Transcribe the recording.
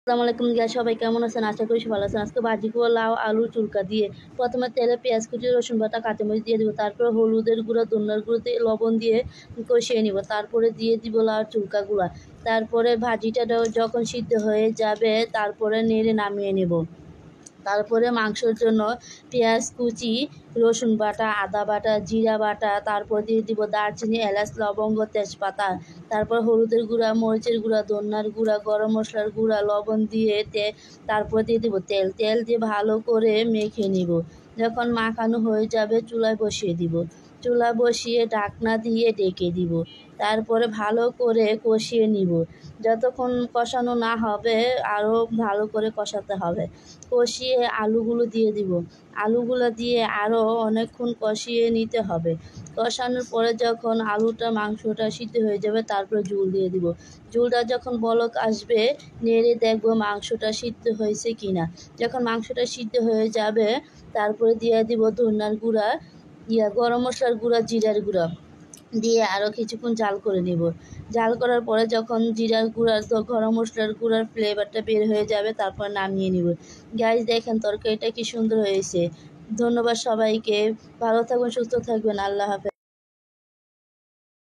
আসসালামু আলাইকুম গাইস, সবাই কেমন আছেন? আশা করি ভালো আছেন। আজকে ভাজি করব লাউ, আলু চুলকা দিয়ে। প্রথমে তেলে পেঁয়াজ কুচি, রসুন বাটা, কাঁচামরিচ দিয়ে দিব। তারপরে হলুদের গুঁড়া, ধনিয়ার গুঁড়ো দিয়ে লবণ দিয়ে কষিয়ে নিব। তারপরে দিয়ে দিব লাউ চুলকা গুঁড়া। তারপরে ভাজিটা যখন সিদ্ধ হয়ে যাবে তারপরে নেড়ে নামিয়ে নেব। তারপরে মাংসের জন্য পেঁয়াজ কুচি, রসুন বাটা, আদা বাটা, জিরা বাটা, তারপর দিয়ে দিব দারচিনি, এলাচ, লবঙ্গ, তেজপাতা। তারপর হলুদের গুঁড়া, মরিচের গুঁড়া, ধনিয়ার গুঁড়া, গরম মশলার গুঁড়া, লবণ দিয়ে তারপর দিয়ে দিব তেল। তেল দিয়ে ভালো করে মেখে নিব। যখন মাখানো হয়ে যাবে চুলায় বসিয়ে দিব। চুলা বসিয়ে ঢাকনা দিয়ে ঢেকে দিব। তারপরে ভালো করে কষিয়ে নিব। যতক্ষণ কষানো না হবে আরও ভালো করে কষাতে হবে। কষিয়ে আলুগুলো দিয়ে দিব। আলুগুলো দিয়ে আরও অনেকক্ষণ কষিয়ে নিতে হবে। কষানোর পরে যখন আলুটা মাংসটা সিদ্ধ হয়ে যাবে তারপরে ঝোল দিয়ে দিব। ঝোলটা যখন বলক আসবে নেড়ে দেখব মাংসটা সিদ্ধ হয়েছে কিনা। যখন মাংসটা সিদ্ধ হয়ে যাবে তারপরে দিয়ে দিব ধনিয়ার গুঁড়া, গরম মশলার গুঁড়া, জিরার গুঁড়া দিয়ে আরও কিছুক্ষণ জাল করে নেব। জাল করার পরে যখন জিরার গুঁড়ার গরম মশলার গুঁড়ার ফ্লেভারটা বের হয়ে যাবে তারপর নামিয়ে নেব। গাইস দেখেন তরকারিটা কি সুন্দর হয়েছে। ধন্যবাদ সবাইকে। ভালো থাকবেন, সুস্থ থাকবেন। আল্লাহ হাফেজ।